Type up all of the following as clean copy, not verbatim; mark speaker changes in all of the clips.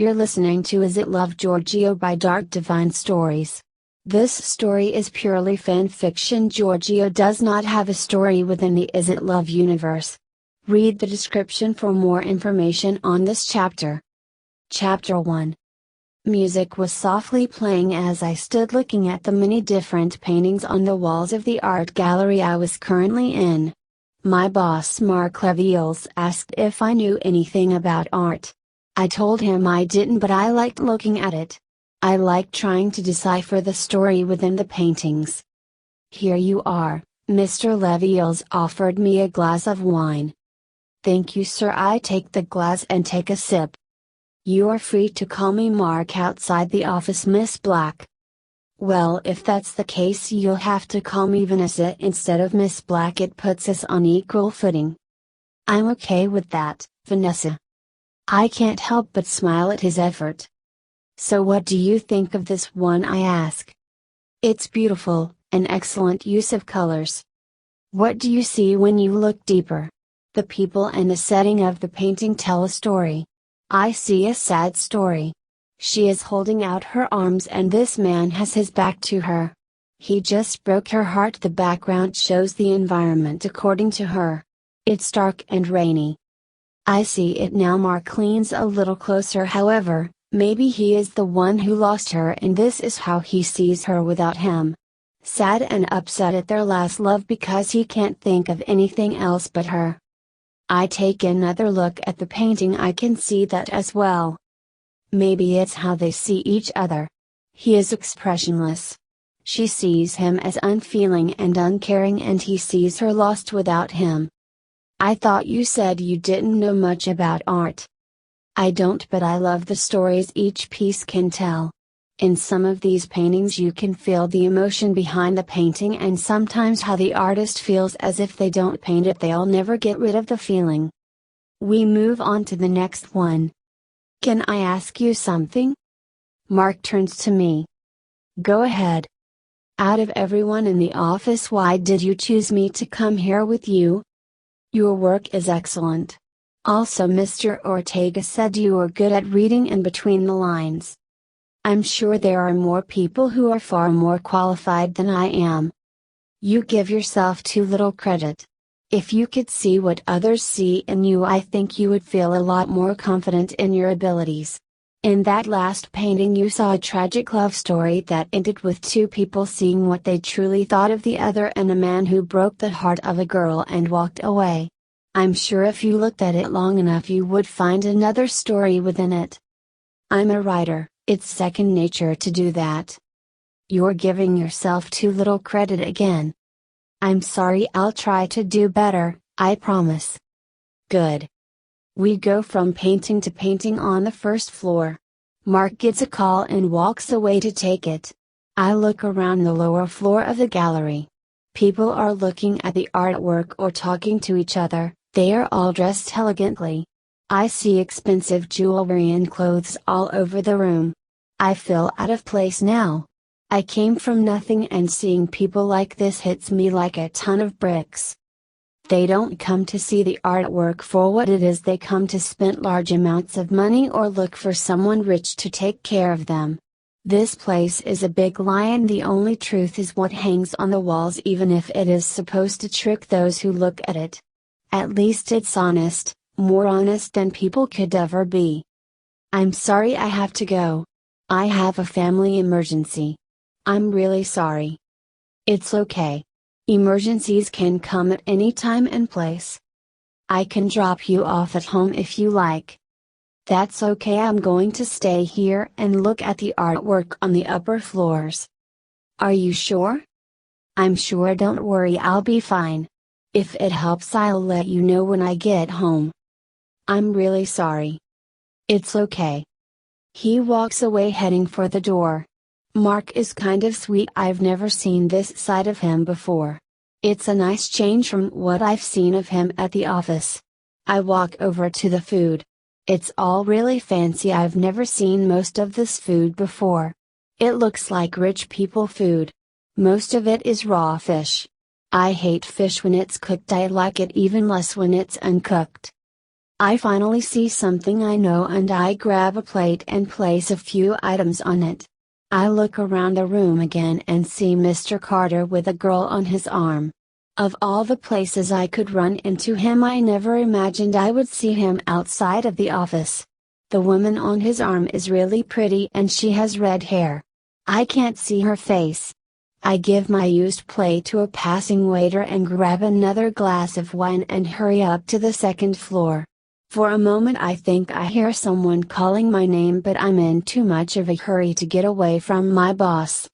Speaker 1: You're listening to Is It Love Giorgio by Dark Divine Stories. This story is purely fan fiction. Giorgio does not have a story within the Is It Love universe. Read the description for more information on this chapter. Chapter 1. Music was softly playing as I stood looking at the many different paintings on the walls of the art gallery I was currently in. My boss Mark Leviels asked if I knew anything about art. I told him I didn't, but I liked looking at it. I liked trying to decipher the story within the paintings. Here you are, Mr. Leviels offered me a glass of wine. Thank you, sir. I take the glass and take a sip. You are free to call me Mark outside the office, Miss Black. Well, if that's the case, you'll have to call me Vanessa instead of Miss Black. It puts us on equal footing. I'm okay with that, Vanessa. I can't help but smile at his effort. So what do you think of this one, I ask. It's beautiful, an excellent use of colors. What do you see when you look deeper? The people and the setting of the painting tell a story. I see a sad story. She is holding out her arms and this man has his back to her. He just broke her heart. The background shows the environment according to her. It's dark and rainy. I see it now. Mark leans a little closer. However, maybe he is the one who lost her and this is how he sees her without him. Sad and upset at their last love because he can't think of anything else but her. I take another look at the painting. I can see that as well. Maybe it's how they see each other. He is expressionless. She sees him as unfeeling and uncaring and he sees her lost without him. I thought you said you didn't know much about art. I don't, but I love the stories each piece can tell. In some of these paintings you can feel the emotion behind the painting and sometimes how the artist feels as if they don't paint it they'll never get rid of the feeling. We move on to the next one. Can I ask you something? Mark turns to me. Go ahead. Out of everyone in the office, why did you choose me to come here with you? Your work is excellent. Also, Mr. Ortega said you are good at reading in between the lines. I'm sure there are more people who are far more qualified than I am. You give yourself too little credit. If you could see what others see in you, I think you would feel a lot more confident in your abilities. In that last painting you saw a tragic love story that ended with two people seeing what they truly thought of the other and a man who broke the heart of a girl and walked away. I'm sure if you looked at it long enough you would find another story within it. I'm a writer, it's second nature to do that. You're giving yourself too little credit again. I'm sorry, I'll try to do better, I promise. Good. We go from painting to painting on the first floor. Mark gets a call and walks away to take it. I look around the lower floor of the gallery. People are looking at the artwork or talking to each other, they are all dressed elegantly. I see expensive jewelry and clothes all over the room. I feel out of place now. I came from nothing and seeing people like this hits me like a ton of bricks. They don't come to see the artwork for what it is, they come to spend large amounts of money or look for someone rich to take care of them. This place is a big lie and the only truth is what hangs on the walls, even if it is supposed to trick those who look at it. At least it's honest, more honest than people could ever be. I'm sorry I have to go. I have a family emergency. I'm really sorry. It's okay. Emergencies can come at any time and place. I can drop you off at home if you like. That's okay, I'm going to stay here and look at the artwork on the upper floors. Are you sure? I'm sure, don't worry, I'll be fine. If it helps, I'll let you know when I get home. I'm really sorry. It's okay. He walks away heading for the door. Mark is kind of sweet. I've never seen this side of him before. It's a nice change from what I've seen of him at the office. I walk over to the food. It's all really fancy. I've never seen most of this food before. It looks like rich people food. Most of it is raw fish. I hate fish when it's cooked. I like it even less when it's uncooked. I finally see something I know and I grab a plate and place a few items on it. I look around the room again and see Mr. Carter with a girl on his arm. Of all the places I could run into him, I never imagined I would see him outside of the office. The woman on his arm is really pretty and she has red hair. I can't see her face. I give my used plate to a passing waiter and grab another glass of wine and hurry up to the second floor. For a moment I think I hear someone calling my name, but I'm in too much of a hurry to get away from my boss.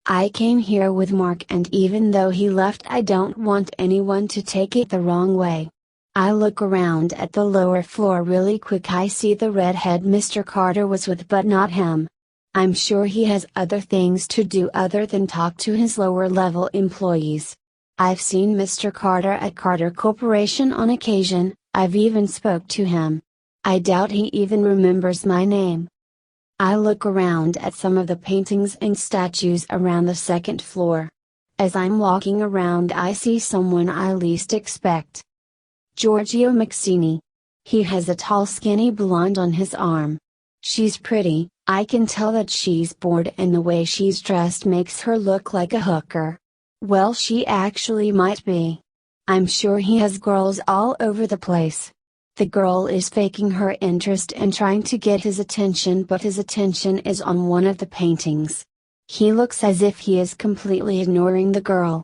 Speaker 1: I came here with Mark and even though he left, I don't want anyone to take it the wrong way. I look around at the lower floor really quick. I see the redhead Mr. Carter was with, but not him. I'm sure he has other things to do other than talk to his lower level employees. I've seen Mr. Carter at Carter Corporation on occasion. I've even spoke to him. I doubt he even remembers my name. I look around at some of the paintings and statues around the second floor. As I'm walking around, I see someone I least expect. Giorgio Maxini. He has a tall skinny blonde on his arm. She's pretty. I can tell that she's bored and the way she's dressed makes her look like a hooker. Well, she actually might be. I'm sure he has girls all over the place. The girl is faking her interest and trying to get his attention, but his attention is on one of the paintings. He looks as if he is completely ignoring the girl.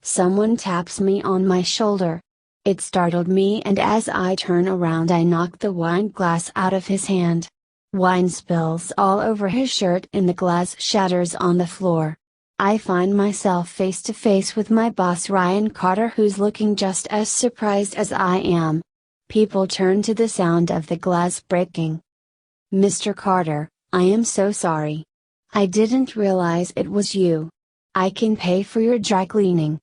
Speaker 1: Someone taps me on my shoulder. It startled me, and as I turn around I knock the wine glass out of his hand. Wine spills all over his shirt and the glass shatters on the floor. I find myself face to face with my boss Ryan Carter, who's looking just as surprised as I am. People turn to the sound of the glass breaking. Mr. Carter, I am so sorry. I didn't realize it was you. I can pay for your dry cleaning.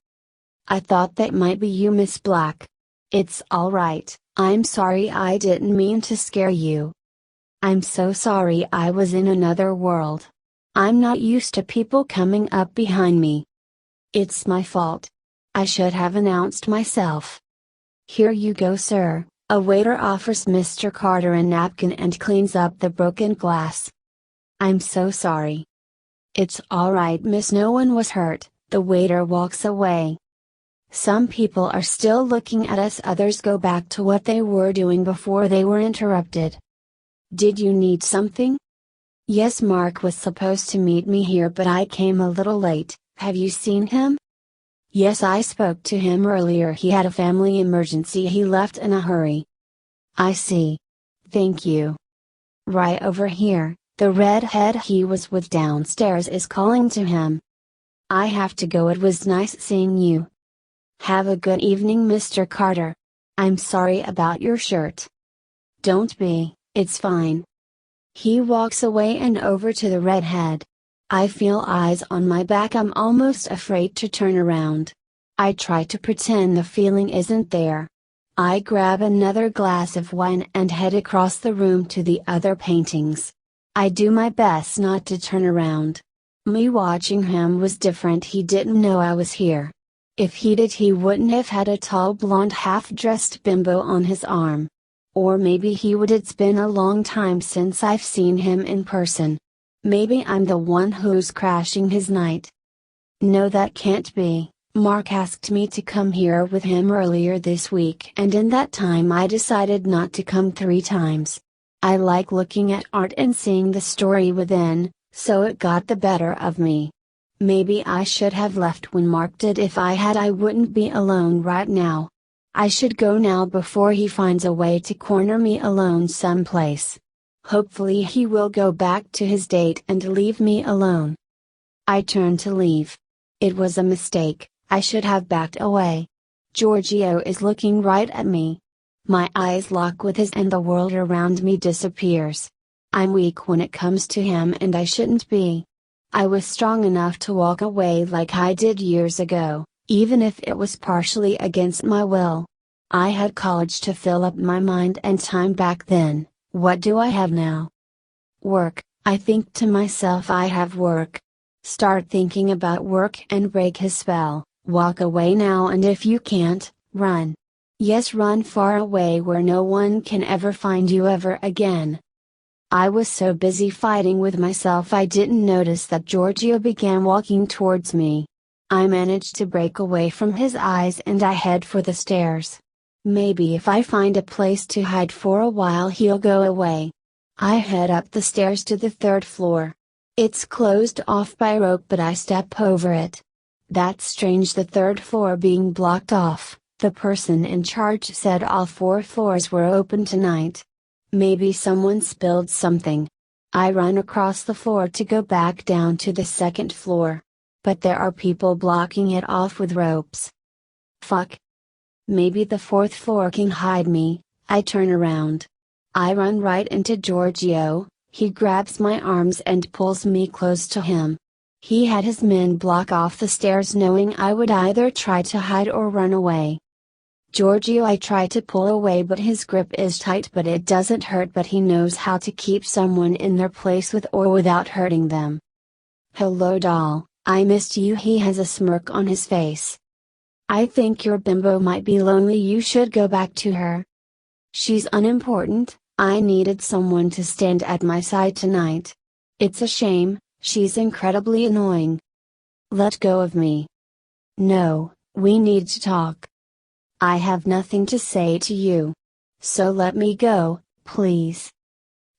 Speaker 1: I thought that might be you, Miss Black. It's all right, I'm sorry, I didn't mean to scare you. I'm so sorry, I was in another world. I'm not used to people coming up behind me. It's my fault. I should have announced myself. Here you go, sir. A waiter offers Mr. Carter a napkin and cleans up the broken glass. I'm so sorry. It's all right, miss, no one was hurt. The waiter walks away. Some people are still looking at us, others go back to what they were doing before they were interrupted. Did you need something? Yes, Mark was supposed to meet me here, but I came a little late. Have you seen him? Yes, I spoke to him earlier. He had a family emergency. He left in a hurry. I see. Thank you. Right over here, the redhead he was with downstairs is calling to him. I have to go. It was nice seeing you. Have a good evening, Mr. Carter. I'm sorry about your shirt. Don't be, it's fine. He walks away and over to the redhead. I feel eyes on my back. I'm almost afraid to turn around. I try to pretend the feeling isn't there. I grab another glass of wine and head across the room to the other paintings. I do my best not to turn around. Me watching him was different. He didn't know I was here. If he did, he wouldn't have had a tall blonde half-dressed bimbo on his arm. Or maybe he would. It's been a long time since I've seen him in person. Maybe I'm the one who's crashing his night. No, that can't be. Mark asked me to come here with him earlier this week, and in that time I decided not to come 3 times. I like looking at art and seeing the story within, so it got the better of me. Maybe I should have left when Mark did. If I had, I wouldn't be alone right now. I should go now before he finds a way to corner me alone someplace. Hopefully he will go back to his date and leave me alone. I turn to leave. It was a mistake, I should have backed away. Giorgio is looking right at me. My eyes lock with his and the world around me disappears. I'm weak when it comes to him, and I shouldn't be. I was strong enough to walk away like I did years ago, even if it was partially against my will. I had college to fill up my mind and time back then. What do I have now? Work. I think to myself, I have work. Start thinking about work and break his spell. Walk away now, and if you can't, run. Yes, run far away where no one can ever find you ever again. I was so busy fighting with myself I didn't notice that Giorgio began walking towards me. I managed to break away from his eyes and I head for the stairs. Maybe if I find a place to hide for a while he'll go away. I head up the stairs to the third floor. It's closed off by rope but I step over it. That's strange, the third floor being blocked off. The person in charge said all 4 floors were open tonight. Maybe someone spilled something. I run across the floor to go back down to the second floor. But there are people blocking it off with ropes. Fuck. Maybe the 4th floor can hide me. I turn around. I run right into Giorgio. He grabs my arms and pulls me close to him. He had his men block off the stairs knowing I would either try to hide or run away. Giorgio, I try to pull away but his grip is tight, but it doesn't hurt, but he knows how to keep someone in their place with or without hurting them. Hello doll, I missed you. He has a smirk on his face. I think your bimbo might be lonely, you should go back to her. She's unimportant, I needed someone to stand at my side tonight. It's a shame, she's incredibly annoying. Let go of me. No, we need to talk. I have nothing to say to you. So let me go, please.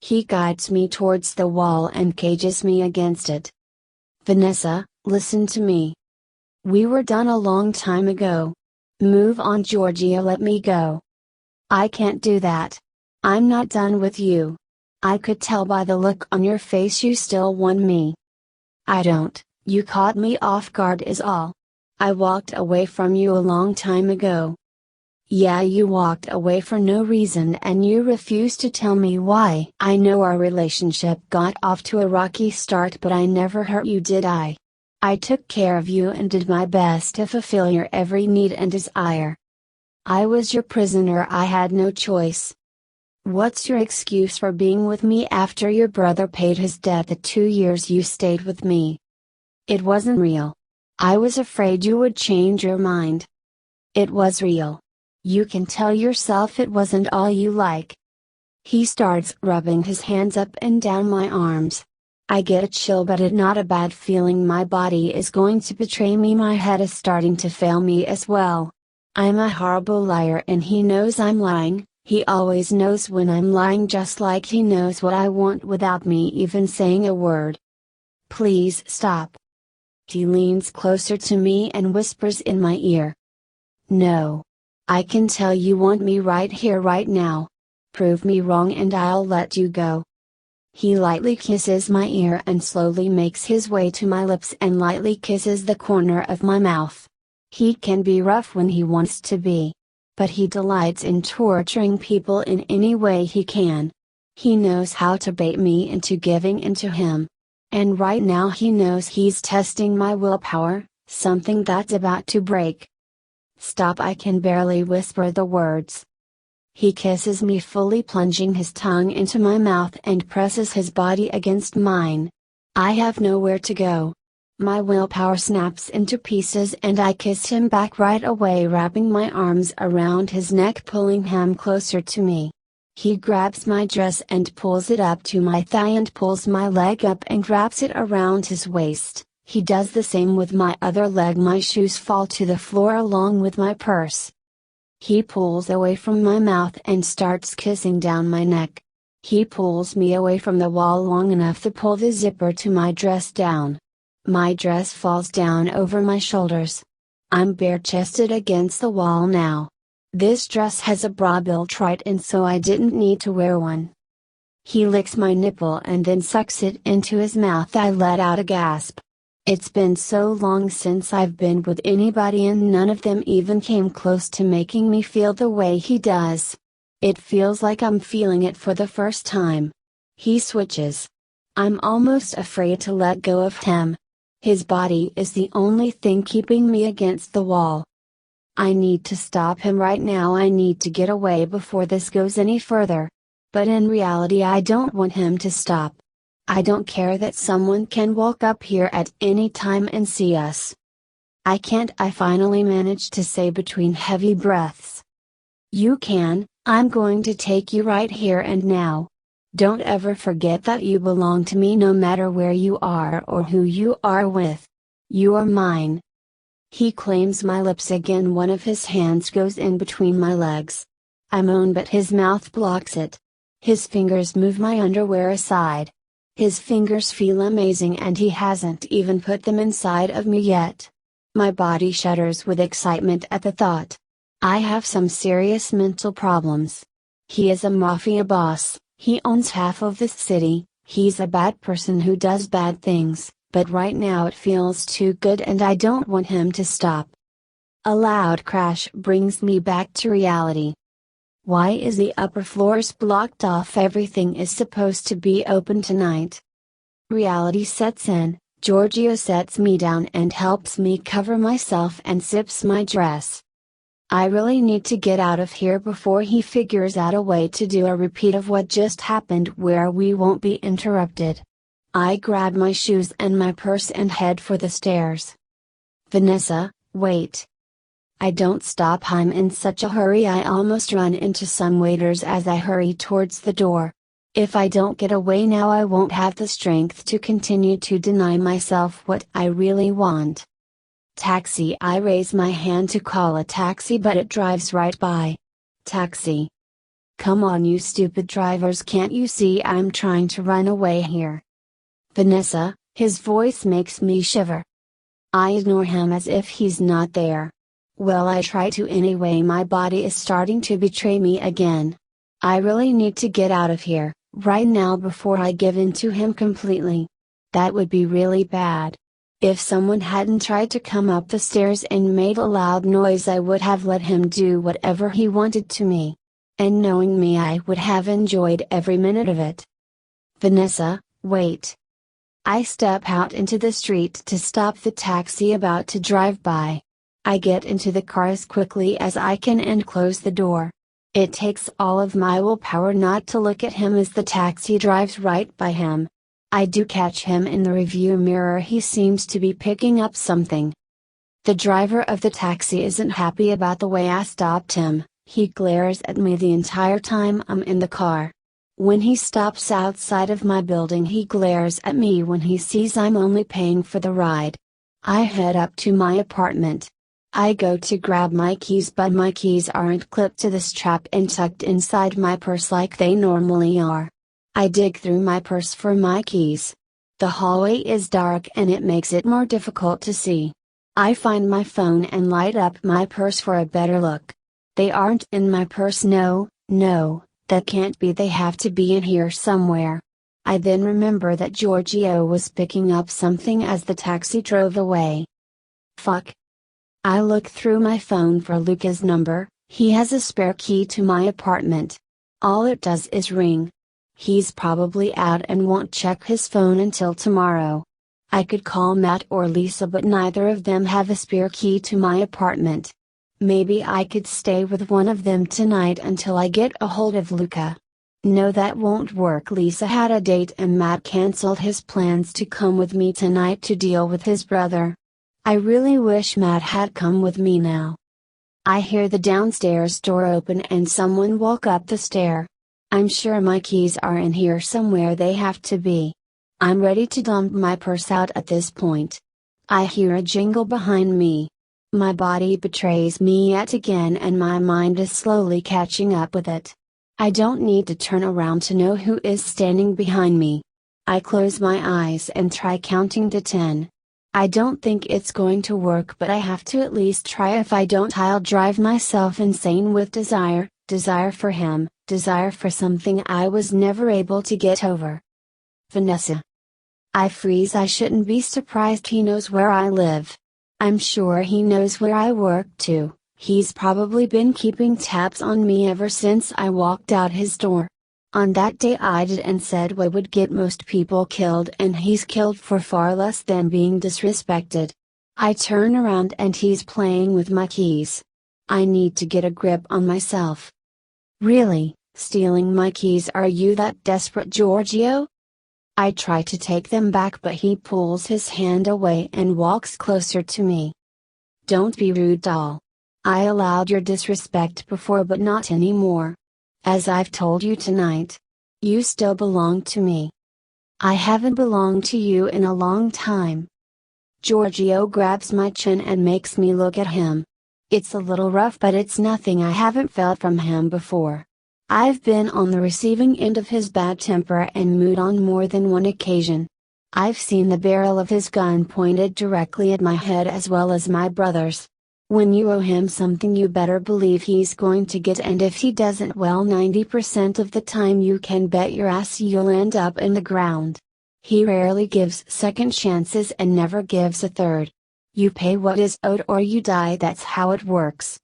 Speaker 1: He guides me towards the wall and cages me against it. Vanessa, listen to me. We were done a long time ago. Move on, Giorgio, let me go. I can't do that. I'm not done with you. I could tell by the look on your face you still want me. I don't, you caught me off guard is all. I walked away from you a long time ago. Yeah, you walked away for no reason and you refused to tell me why. I know our relationship got off to a rocky start, but I never hurt you, did I? I took care of you and did my best to fulfill your every need and desire. I was your prisoner, I had no choice. What's your excuse for being with me after your brother paid his debt the 2 years you stayed with me? It wasn't real. I was afraid you would change your mind. It was real. You can tell yourself it wasn't all you like. He starts rubbing his hands up and down my arms. I get a chill, but it's not a bad feeling. My body is going to betray me. My head is starting to fail me as well. I'm a horrible liar and he knows I'm lying. He always knows when I'm lying, just like he knows what I want without me even saying a word. Please stop. He leans closer to me and whispers in my ear. No. I can tell you want me right here right now. Prove me wrong and I'll let you go. He lightly kisses my ear and slowly makes his way to my lips and lightly kisses the corner of my mouth. He can be rough when he wants to be. But he delights in torturing people in any way he can. He knows how to bait me into giving in to him. And right now he knows he's testing my willpower, something that's about to break. Stop, I can barely whisper the words. He kisses me fully, plunging his tongue into my mouth and presses his body against mine. I have nowhere to go. My willpower snaps into pieces and I kiss him back right away, wrapping my arms around his neck, pulling him closer to me. He grabs my dress and pulls it up to my thigh and pulls my leg up and wraps it around his waist. He does the same with my other leg. My shoes fall to the floor along with my purse. He pulls away from my mouth and starts kissing down my neck. He pulls me away from the wall long enough to pull the zipper to my dress down. My dress falls down over my shoulders. I'm bare-chested against the wall now. This dress has a bra built right in, so I didn't need to wear one. He licks my nipple and then sucks it into his mouth. I let out a gasp. It's been so long since I've been with anybody and none of them even came close to making me feel the way he does. It feels like I'm feeling it for the first time. He switches. I'm almost afraid to let go of him. His body is the only thing keeping me against the wall. I need to stop him right now. I need to get away before this goes any further. But in reality I don't want him to stop. I don't care that someone can walk up here at any time and see us. I can't, I finally manage to say between heavy breaths. You can, I'm going to take you right here and now. Don't ever forget that you belong to me no matter where you are or who you are with. You are mine. He claims my lips again. One of his hands goes in between my legs. I moan but his mouth blocks it. His fingers move my underwear aside. His fingers feel amazing and he hasn't even put them inside of me yet. My body shudders with excitement at the thought. I have some serious mental problems. He is a mafia boss, he owns half of this city, he's a bad person who does bad things, but right now it feels too good and I don't want him to stop. A loud crash brings me back to reality. Why is the upper floors blocked off? Everything is supposed to be open tonight. Reality sets in. Giorgio sets me down and helps me cover myself and zips my dress. I really need to get out of here before he figures out a way to do a repeat of what just happened where we won't be interrupted. I grab my shoes and my purse and head for the stairs. Vanessa, wait. I don't stop. I'm in such a hurry I almost run into some waiters as I hurry towards the door. If I don't get away now I won't have the strength to continue to deny myself what I really want. Taxi. I raise my hand to call a taxi but it drives right by. Taxi. Come on you stupid drivers, can't you see I'm trying to run away here? Vanessa, his voice makes me shiver. I ignore him as if he's not there. Well, I try to anyway. My body is starting to betray me again. I really need to get out of here, right now before I give in to him completely. That would be really bad. If someone hadn't tried to come up the stairs and made a loud noise I would have let him do whatever he wanted to me. And knowing me I would have enjoyed every minute of it. Vanessa, wait. I step out into the street to stop the taxi about to drive by. I get into the car as quickly as I can and close the door. It takes all of my willpower not to look at him as the taxi drives right by him. I do catch him in the rearview mirror. He seems to be picking up something. The driver of the taxi isn't happy about the way I stopped him. He glares at me the entire time I'm in the car. When he stops outside of my building he glares at me when he sees I'm only paying for the ride. I head up to my apartment. I go to grab my keys but my keys aren't clipped to the strap and tucked inside my purse like they normally are. I dig through my purse for my keys. The hallway is dark and it makes it more difficult to see. I find my phone and light up my purse for a better look. They aren't in my purse. No, that can't be. They have to be in here somewhere. I then remember that Giorgio was picking up something as the taxi drove away. Fuck. I look through my phone for Luca's number. He has a spare key to my apartment. All it does is ring. He's probably out and won't check his phone until tomorrow. I could call Matt or Lisa but neither of them have a spare key to my apartment. Maybe I could stay with one of them tonight until I get a hold of Luca. No, that won't work. Lisa had a date and Matt cancelled his plans to come with me tonight to deal with his brother. I really wish Matt had come with me now. I hear the downstairs door open and someone walk up the stair. I'm sure my keys are in here somewhere. They have to be. I'm ready to dump my purse out at this point. I hear a jingle behind me. My body betrays me yet again and my mind is slowly catching up with it. I don't need to turn around to know who is standing behind me. I close my eyes and try counting to 10. I don't think it's going to work but I have to at least try. If I don't I'll drive myself insane with desire for him, desire for something I was never able to get over. Vanessa. I freeze. I shouldn't be surprised he knows where I live. I'm sure he knows where I work too. He's probably been keeping tabs on me ever since I walked out his door. On that day I did and said what would get most people killed and he's killed for far less than being disrespected. I turn around and he's playing with my keys. I need to get a grip on myself. Really, stealing my keys? Are you that desperate, Giorgio? I try to take them back but he pulls his hand away and walks closer to me. Don't be rude, doll. I allowed your disrespect before but not anymore. As I've told you tonight. You still belong to me. I haven't belonged to you in a long time. Giorgio grabs my chin and makes me look at him. It's a little rough but it's nothing I haven't felt from him before. I've been on the receiving end of his bad temper and mood on more than one occasion. I've seen the barrel of his gun pointed directly at my head as well as my brother's. When you owe him something you better believe he's going to get, and if he doesn't, well, 90% of the time you can bet your ass you'll end up in the ground. He rarely gives second chances and never gives a third. You pay what is owed or you die, that's how it works.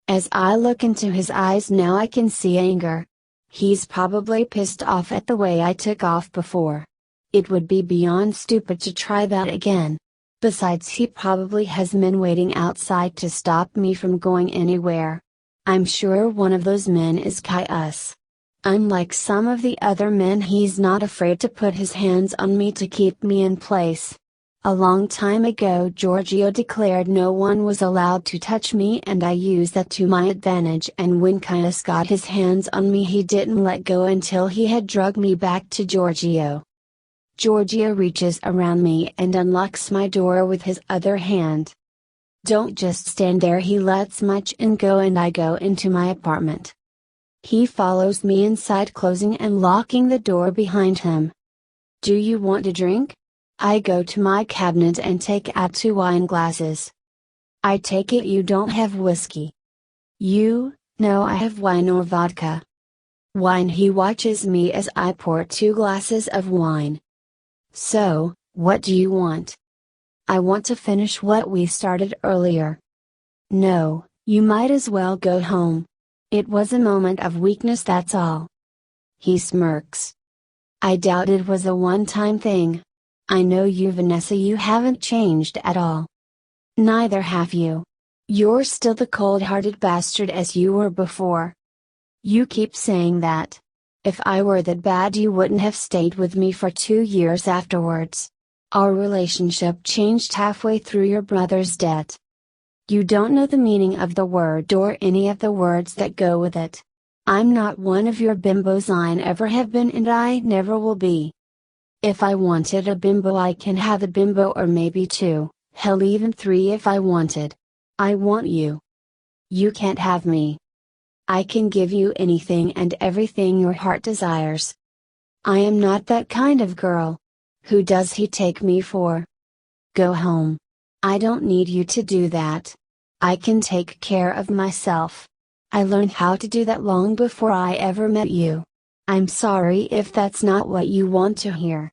Speaker 1: As I look into his eyes now I can see anger. He's probably pissed off at the way I took off before. It would be beyond stupid to try that again. Besides, he probably has men waiting outside to stop me from going anywhere. I'm sure one of those men is Caius. Unlike some of the other men, he's not afraid to put his hands on me to keep me in place. A long time ago Giorgio declared no one was allowed to touch me, and I used that to my advantage, and when Caius got his hands on me he didn't let go until he had dragged me back to Giorgio. Giorgio reaches around me and unlocks my door with his other hand. Don't just stand there, he lets my chin go and I go into my apartment. He follows me inside, closing and locking the door behind him. Do you want a drink? I go to my cabinet and take out 2 wine glasses. I take it you don't have whiskey. No, I have wine or vodka. Wine. He watches me as I pour 2 glasses of wine. So, what do you want? I want to finish what we started earlier. No, you might as well go home. It was a moment of weakness, that's all. He smirks. I doubt it was a one-time thing. I know you, Vanessa, you haven't changed at all. Neither have you. You're still the cold-hearted bastard as you were before. You keep saying that. If I were that bad you wouldn't have stayed with me for 2 years afterwards. Our relationship changed halfway through your brother's death. You don't know the meaning of the word or any of the words that go with it. I'm not one of your bimbos, I never have been and I never will be. If I wanted a bimbo I can have a bimbo, or maybe 2, hell even 3 if I wanted. I want you. You can't have me. I can give you anything and everything your heart desires. I am not that kind of girl. Who does he take me for? Go home. I don't need you to do that. I can take care of myself. I learned how to do that long before I ever met you. I'm sorry if that's not what you want to hear.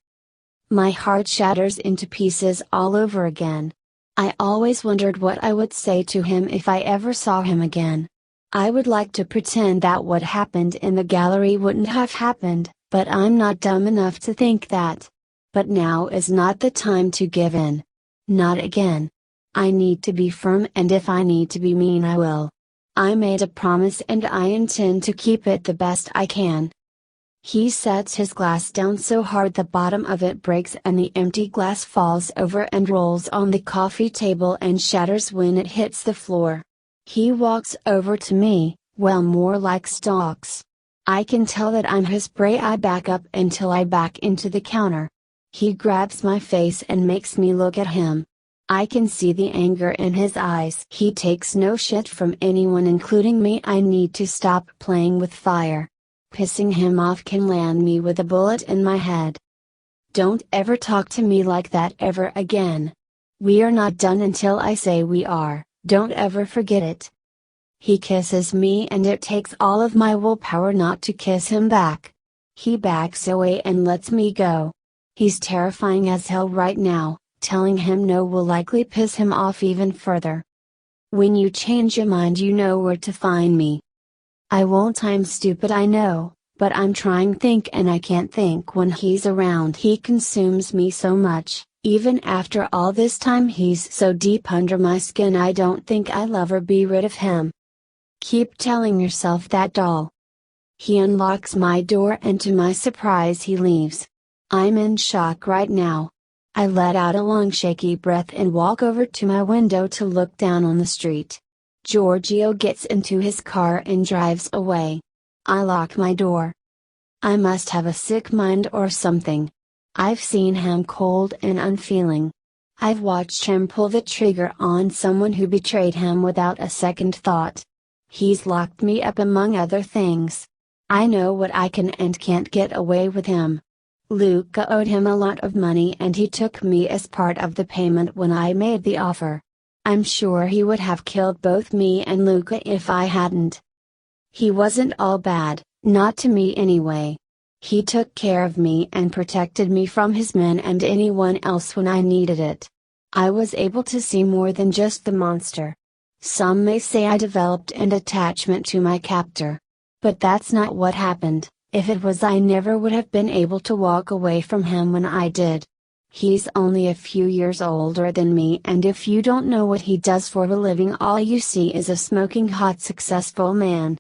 Speaker 1: My heart shatters into pieces all over again. I always wondered what I would say to him if I ever saw him again. I would like to pretend that what happened in the gallery wouldn't have happened, but I'm not dumb enough to think that. But now is not the time to give in. Not again. I need to be firm, and if I need to be mean I will. I made a promise and I intend to keep it the best I can. He sets his glass down so hard the bottom of it breaks and the empty glass falls over and rolls on the coffee table and shatters when it hits the floor. He walks over to me, well, more like stalks. I can tell that I'm his prey. I back up until I back into the counter. He grabs my face and makes me look at him. I can see the anger in his eyes. He takes no shit from anyone, including me. I need to stop playing with fire. Pissing him off can land me with a bullet in my head. Don't ever talk to me like that ever again. We are not done until I say we are, don't ever forget it. He kisses me and it takes all of my willpower not to kiss him back. He backs away and lets me go. He's terrifying as hell right now. Telling him no will likely piss him off even further. When you change your mind you know where to find me. I won't. I'm stupid, I know, but I'm trying think and I can't think when he's around. He consumes me so much, even after all this time he's so deep under my skin. I don't think I'll ever be rid of him. Keep telling yourself that, doll. He unlocks my door and to my surprise he leaves. I'm in shock right now. I let out a long shaky breath and walk over to my window to look down on the street. Giorgio gets into his car and drives away. I lock my door. I must have a sick mind or something. I've seen him cold and unfeeling. I've watched him pull the trigger on someone who betrayed him without a second thought. He's locked me up among other things. I know what I can and can't get away with him. Luca owed him a lot of money and he took me as part of the payment when I made the offer. I'm sure he would have killed both me and Luca if I hadn't. He wasn't all bad, not to me anyway. He took care of me and protected me from his men and anyone else when I needed it. I was able to see more than just the monster. Some may say I developed an attachment to my captor. But that's not what happened. If it was, I never would have been able to walk away from him when I did. He's only a few years older than me, and if you don't know what he does for a living, all you see is a smoking hot successful man.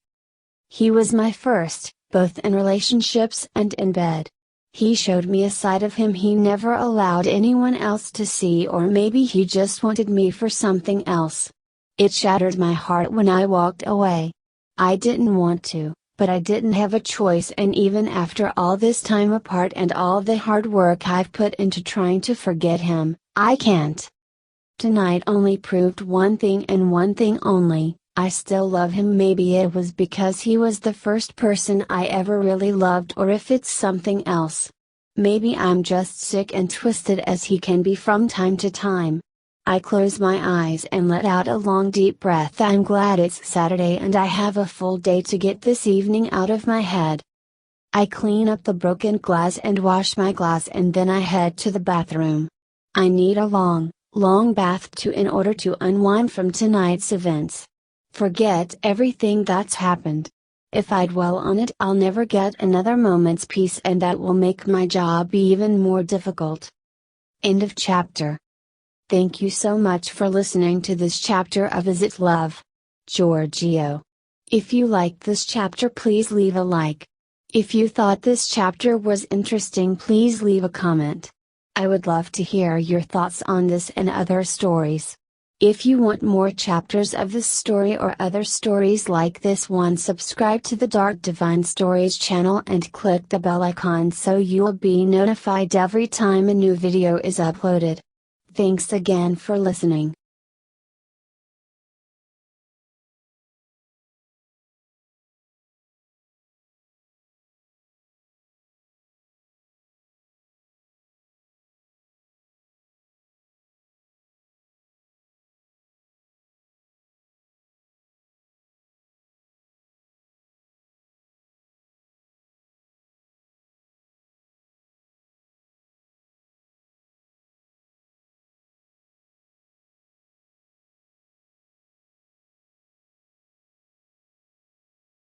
Speaker 1: He was my first, both in relationships and in bed. He showed me a side of him he never allowed anyone else to see, or maybe he just wanted me for something else. It shattered my heart when I walked away. I didn't want to, but I didn't have a choice, and even after all this time apart and all the hard work I've put into trying to forget him, I can't. Tonight only proved one thing and one thing only: I still love him. Maybe it was because he was the first person I ever really loved, or if it's something else. Maybe I'm just sick and twisted as he can be from time to time. I close my eyes and let out a long deep breath. I'm glad it's Saturday and I have a full day to get this evening out of my head. I clean up the broken glass and wash my glass, and then I head to the bathroom. I need a long, long bath too in order to unwind from tonight's events. Forget everything that's happened. If I dwell on it, I'll never get another moment's peace, and that will make my job even more difficult. End of chapter. Thank you so much for listening to this chapter of Is It Love? Giorgio. If you liked this chapter, please leave a like. If you thought this chapter was interesting, please leave a comment. I would love to hear your thoughts on this and other stories. If you want more chapters of this story or other stories like this one, subscribe to the Dark Divine Stories channel and click the bell icon so you'll be notified every time a new video is uploaded. Thanks again for listening.